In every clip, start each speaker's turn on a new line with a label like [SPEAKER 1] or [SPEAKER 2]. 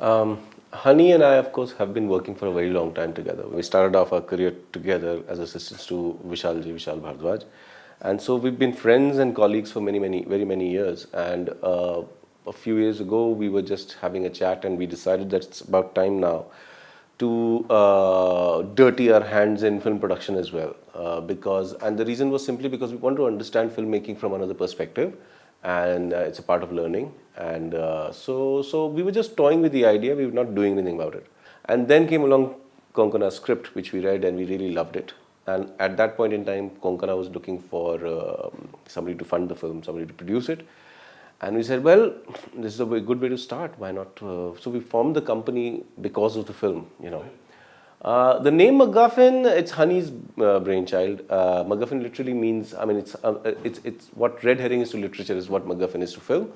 [SPEAKER 1] Honey and I, of course, have been working for a very long time together. We started off our career together as assistants to Vishal Bhardwaj. And so we've been friends and colleagues for very many years. And a few years ago, we were just having a chat and we decided that it's about time now to dirty our hands in film production as well. And the reason was simply because we want to understand filmmaking from another perspective, and it's a part of learning. And so we were just toying with the idea. We were not doing anything about it. And then came along Konkona's script, which we read, and we really loved it. And at that point in time, Konkona was looking for somebody to fund the film, somebody to produce it. And we said, well, this is a good way to start. Why not? So we formed the company because of the film. The name MacGuffin, it's Honey's brainchild. MacGuffin literally means, it's what red herring is to literature is what MacGuffin is to film.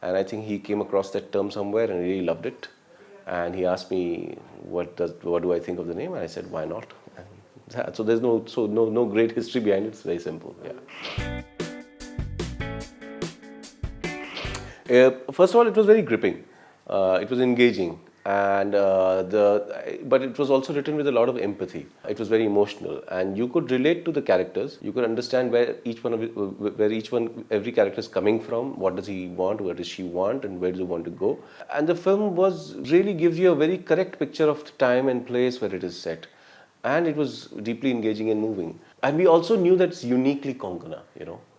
[SPEAKER 1] And I think he came across that term somewhere and really loved it. And he asked me, what do I think of the name? And I said, why not? And so there's no great history behind it. It's very simple. Yeah. First of all, it was very gripping. It was engaging, and but it was also written with a lot of empathy. It was very emotional, and you could relate to the characters. You could understand where every character is coming from. What does he want? Where does she want? And where does he want to go? And the film really gives you a very correct picture of the time and place where it is set, and it was deeply engaging and moving. And we also knew that it's uniquely Konkona.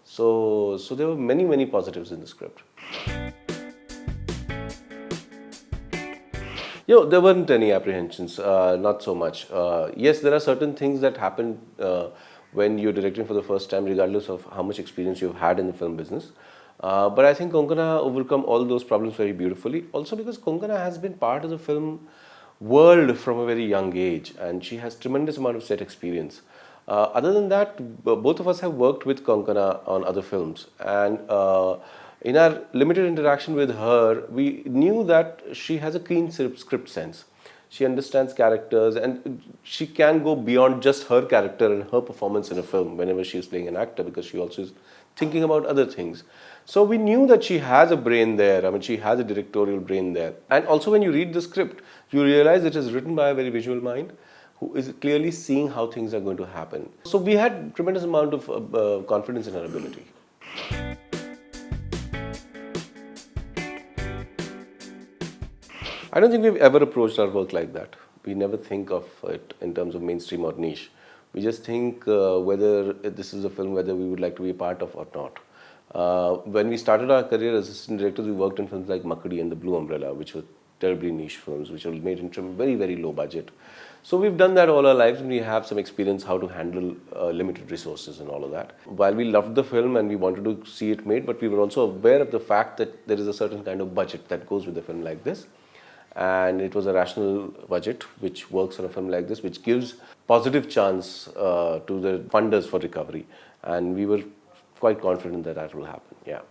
[SPEAKER 1] So there were many positives in the script. There weren't any apprehensions, not so much. Yes, there are certain things that happen when you're directing for the first time, regardless of how much experience you've had in the film business. But I think Konkona overcome all those problems very beautifully. Also because Konkona has been part of the film world from a very young age, and she has tremendous amount of set experience. Other than that, both of us have worked with Konkona on other films, and in our limited interaction with her, we knew that she has a keen script sense. She understands characters, and she can go beyond just her character and her performance in a film whenever she is playing an actor, because she also is thinking about other things. So we knew that she has a brain there. She has a directorial brain there. And also when you read the script, you realize it is written by a very visual mind who is clearly seeing how things are going to happen. So we had tremendous amount of confidence in her ability. I don't think we've ever approached our work like that. We never think of it in terms of mainstream or niche. We just think whether this is a film whether we would like to be a part of or not. When we started our career as assistant directors, we worked in films like Makadi and The Blue Umbrella, which were terribly niche films, which were made in very low budget. So we've done that all our lives, and we have some experience how to handle limited resources and all of that. While we loved the film and we wanted to see it made, but we were also aware of the fact that there is a certain kind of budget that goes with a film like this. And it was a rational budget which works on a film like this, which gives positive chance to the funders for recovery. And we were quite confident that that will happen. Yeah,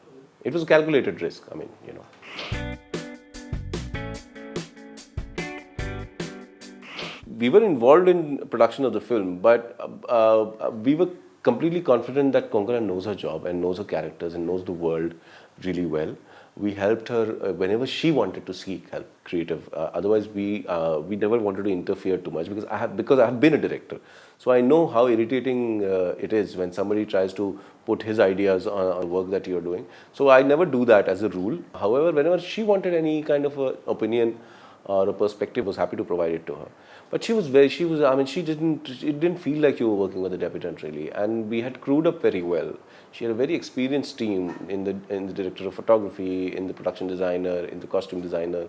[SPEAKER 1] it was a calculated risk. We were involved in production of the film, but we were completely confident that Konkona knows her job and knows her characters and knows the world really well. We helped her whenever she wanted to seek help, creative. Otherwise, we never wanted to interfere too much because I have been a director, so I know how irritating it is when somebody tries to put his ideas on work that you're doing. So I never do that as a rule. However, whenever she wanted any kind of opinion or a perspective, I was happy to provide it to her. But it didn't feel like you were working with a debutant really, and we had crewed up very well. She had a very experienced team in the director of photography, in the production designer, in the costume designer,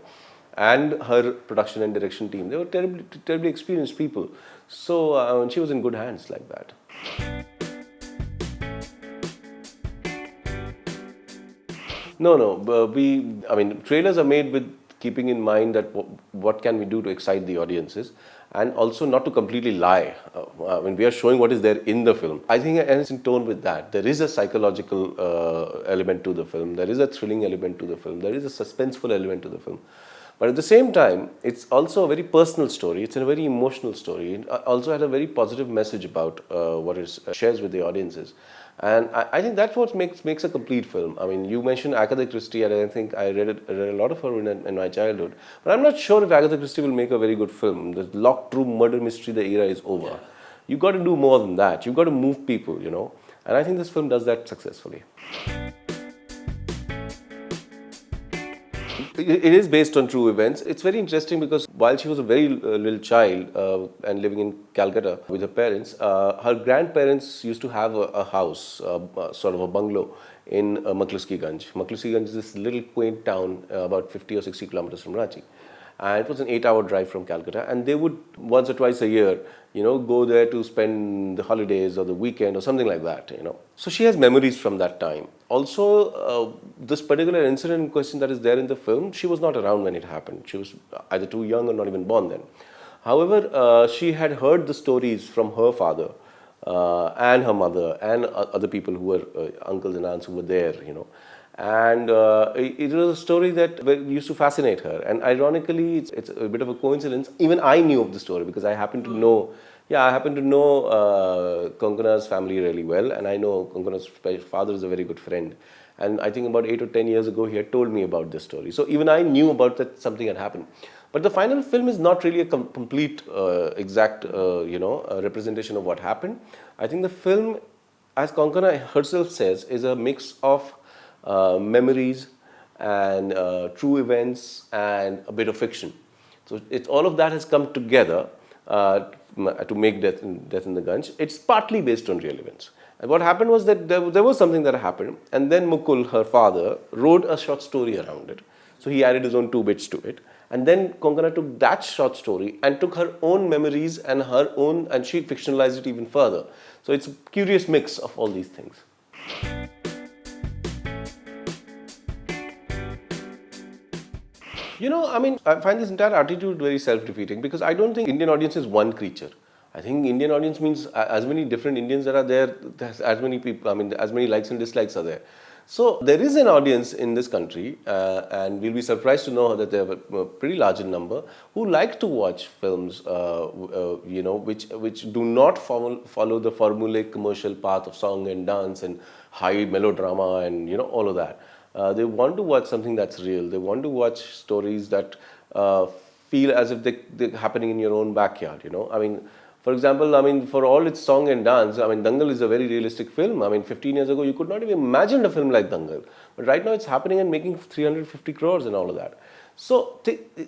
[SPEAKER 1] and her production and direction team. They were terribly experienced people. So she was in good hands like that. No. Trailers are made with keeping in mind that what can we do to excite the audiences, and also not to completely lie. We are showing what is there in the film. I think it's in tone with that. There is a psychological element to the film. There is a thrilling element to the film. There is a suspenseful element to the film. But at the same time, it's also a very personal story. It's a very emotional story. It also had a very positive message about what it shares with the audiences. And I think that's what makes a complete film. I mean, you mentioned Agatha Christie, and I think I read a lot of her in my childhood. But I'm not sure if Agatha Christie will make a very good film. The locked room murder mystery, the era is over. Yeah. You've got to do more than that. You've got to move people, you know. And I think this film does that successfully. It is based on true events. It's very interesting because while she was a very little child and living in Calcutta with her parents, her grandparents used to have a house, sort of a bungalow in Kalki Gunj. Kalki Gunj is this little quaint town about 50 or 60 kilometers from Ranchi. And it was an 8-hour drive from Calcutta, and they would once or twice a year, you know, go there to spend the holidays or the weekend or something like that, you know. So she has memories from that time. Also, this particular incident in question that is there in the film, she was not around when it happened. She was either too young or not even born then. However, she had heard the stories from her father and her mother and other people who were uncles and aunts who were there, you know. And it was a story that used to fascinate her. And ironically, it's a bit of a coincidence. Even I knew of the story because I happen to know, Konkona's family really well. And I know Konkona's father is a very good friend. And I think about 8 or 10 years ago, he had told me about this story. So even I knew about that something had happened. But the final film is not really a complete, exact, representation of what happened. I think the film, as Konkona herself says, is a mix of memories and true events and a bit of fiction. So it's all of that has come together to make Death in the Gunj. It's partly based on real events. And what happened was that there was something that happened, and then Mukul, her father, wrote a short story around it. So he added his own 2 bits to it. And then Konkona took that short story and took her own memories and and she fictionalized it even further. So it's a curious mix of all these things. You know, I mean, I find this entire attitude very self-defeating because I don't think Indian audience is one creature. I think Indian audience means as many different Indians that are there, as many people, I mean, as many likes and dislikes are there. So there is an audience in this country, and we'll be surprised to know that there are a pretty large number who like to watch films, which do not follow the formulaic commercial path of song and dance and high melodrama and, you know, all of that. They want to watch something that's real. They want to watch stories that feel as if they're happening in your own backyard, you know. I mean, for example, I mean, for all its song and dance, I mean, Dangal is a very realistic film. I mean, 15 years ago, you could not even imagine a film like Dangal. But right now, it's happening and making 350 crores and all of that. So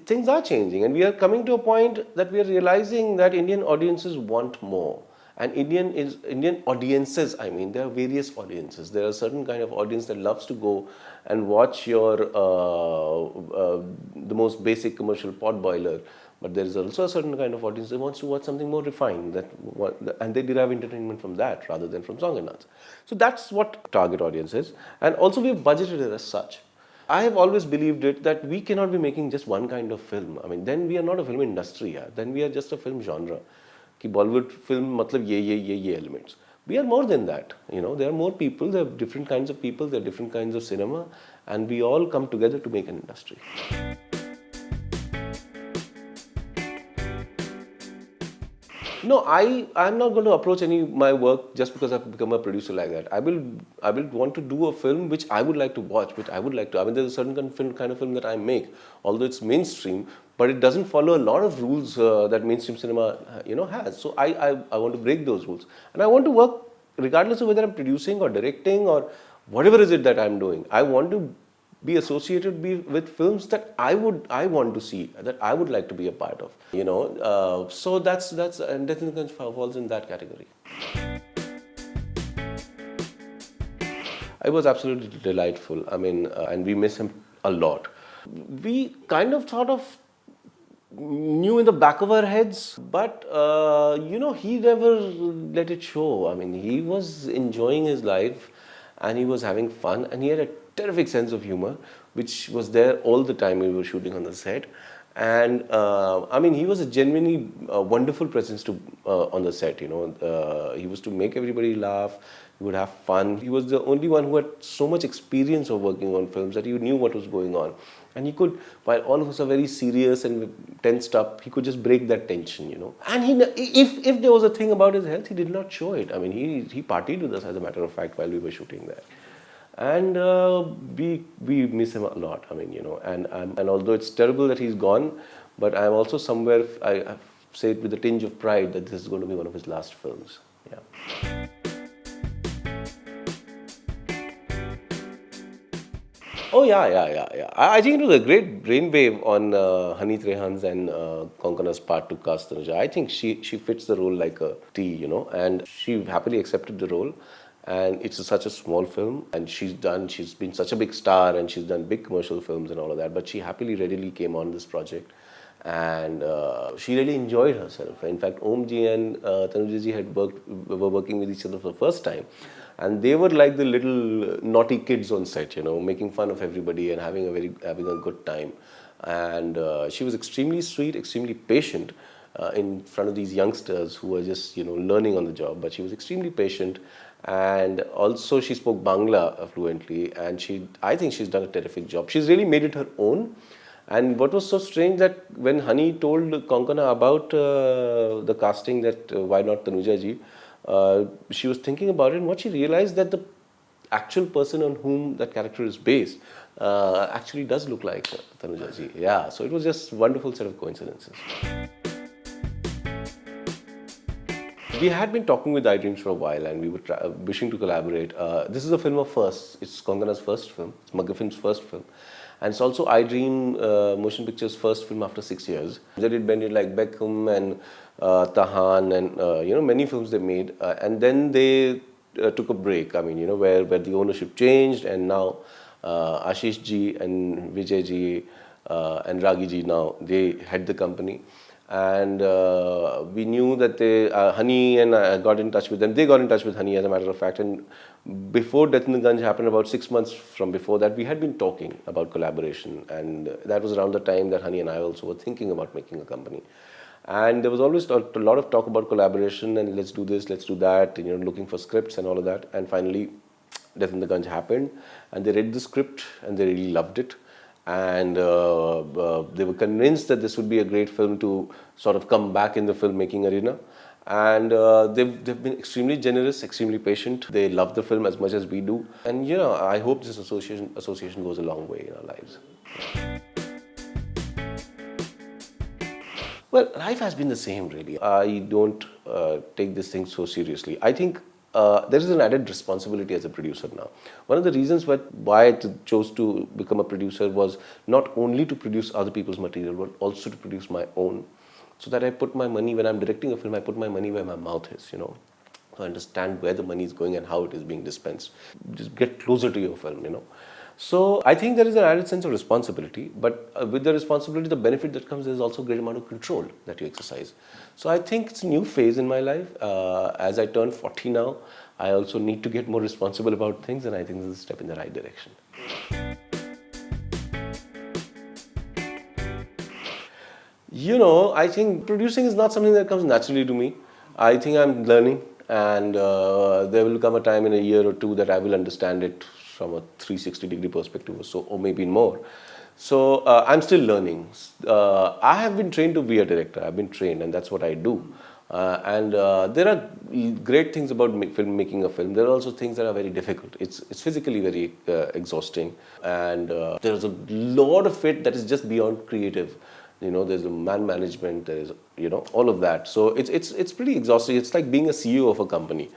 [SPEAKER 1] things are changing, and we are coming to a point that we are realizing that Indian audiences want more. And Indian audiences, I mean, there are various audiences. There are certain kind of audience that loves to go and watch your the most basic commercial pot boiler. But there is also a certain kind of audience that wants to watch something more refined, and they derive entertainment from that rather than from song and dance. So that's what target audience is. And also we've budgeted it as such. I have always believed it that we cannot be making just one kind of film. I mean, then we are not a film industry. Yeah. Then we are just a film genre. Ki Bollywood film matlab ye elements. We are more than that. You know, there are more people, there are different kinds of people, there are different kinds of cinema, and we all come together to make an industry. No, I'm not going to approach my work just because I've become a producer like that. I will want to do a film which I would like to watch, which I would like to. I mean, there's a certain kind of film that I make, although it's mainstream, but it doesn't follow a lot of rules that mainstream cinema, has. So I want to break those rules, and I want to work regardless of whether I'm producing or directing or whatever is it that I'm doing. I want to be associated with films that I want to see, that I would like to be a part of, so that's and Death in the Gunj falls in that category. It was absolutely delightful. I mean, and we miss him a lot. We kind of sort of knew in the back of our heads, but he never let it show. I mean, he was enjoying his life and he was having fun, and he had a terrific sense of humor, which was there all the time we were shooting on the set. And I mean, he was a genuinely wonderful presence to on the set. He was to make everybody laugh. He would have fun. He was the only one who had so much experience of working on films that he knew what was going on, and he could, while all of us are very serious and tensed up, he could just break that tension. And if there was a thing about his health, he did not show it. I mean, he partied with us, as a matter of fact, while we were shooting there. And we miss him a lot. I mean, and although it's terrible that he's gone, but I'm also somewhere, I say it with a tinge of pride, that this is going to be one of his last films. Yeah. Oh yeah. I think it was a great brainwave on Hani Trehan's and Konkona's part to cast Tanuja. I think she fits the role like a T, and she happily accepted the role. And it's such a small film, and she's been such a big star, and she's done big commercial films and all of that, but she happily, readily came on this project, and she really enjoyed herself. In fact, Omji and Tanuja ji were working with each other for the first time, and they were like the little naughty kids on set, making fun of everybody and having a good time. And she was extremely sweet, extremely patient in front of these youngsters who were just learning on the job, but she was extremely patient. And also she spoke Bangla fluently, and I think she's done a terrific job. She's really made it her own. And what was so strange, that when Hani told Konkona about the casting, that why not Tanuja ji, she was thinking about it, and what she realized, that the actual person on whom that character is based actually does look like Tanuja ji. Yeah, so it was just a wonderful set of coincidences. We had been talking with iDreams for a while, and we were wishing to collaborate. This is a film of firsts. It's Konkona's first film. It's McGuffin's first film. And it's also iDream Motion Pictures' first film after 6 years. They did Bend It Like Beckham and Tahan and many films they made. And then they took a break, I mean, where the ownership changed, and now Ashish ji and Vijay ji and Ragi ji, now they head the company. And we knew that Hani and I got in touch with them. They got in touch with Hani, as a matter of fact. And before Death in the Gunj happened, about 6 months from before that, we had been talking about collaboration. And that was around the time that Hani and I also were thinking about making a company. And there was always a lot of talk about collaboration, and let's do this, let's do that, looking for scripts and all of that. And finally, Death in the Gunj happened, and they read the script and they really loved it. And they were convinced that this would be a great film to sort of come back in the filmmaking arena. And they've been extremely generous, extremely patient. They love the film as much as we do. And I hope this association goes a long way in our lives. Well, life has been the same, really. I don't take this thing so seriously. I think there is an added responsibility as a producer now. One of the reasons why I chose to become a producer was not only to produce other people's material, but also to produce my own. So that I put my money, when I'm directing a film, I put my money where my mouth is, So I understand where the money is going and how it is being dispensed. Just get closer to your film, So I think there is an added sense of responsibility, but with the responsibility, the benefit that comes is also a great amount of control that you exercise. So I think it's a new phase in my life. As I turn 40 now, I also need to get more responsible about things, and I think this is a step in the right direction. I think producing is not something that comes naturally to me. I think I'm learning, and there will come a time in a year or two that I will understand it from a 360-degree perspective, or maybe more. So I'm still learning. I have been trained to be a director. I've been trained, and that's what I do. And there are great things about making a film. There are also things that are very difficult. It's physically very exhausting, and there's a lot of it that is just beyond creative. There's a man management. There's all of that. So it's pretty exhausting. It's like being a CEO of a company.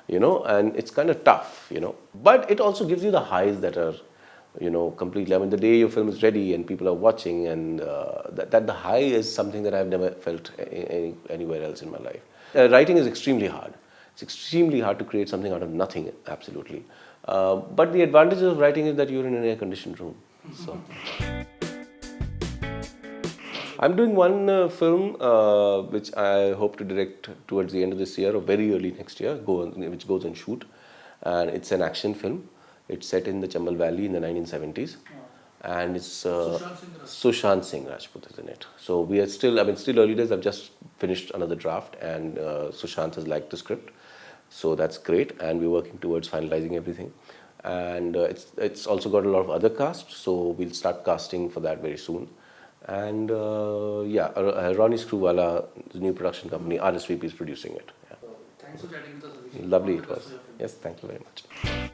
[SPEAKER 1] And it's kind of tough, But it also gives you the highs that are, completely. I mean, the day your film is ready and people are watching, and that the high is something that I've never felt anywhere else in my life. Writing is extremely hard. It's extremely hard to create something out of nothing, absolutely. But the advantage of writing is that you're in an air-conditioned room. So. I'm doing one film which I hope to direct towards the end of this year or very early next year, which goes on shoot. And it's an action film. It's set in the Chambal Valley in the 1970s. and it's Sushant Singh Rajput is in it. So we are still, still early days. I've just finished another draft, and Sushant has liked the script, so that's great. And we're working towards finalizing everything. And it's also got a lot of other cast, so we'll start casting for that very soon. And Ronnie Screwwala, the new production company, RSVP is producing it. Yeah.
[SPEAKER 2] Thanks for chatting with us, Abhishek.
[SPEAKER 1] Lovely it was. Yes, thank you very much.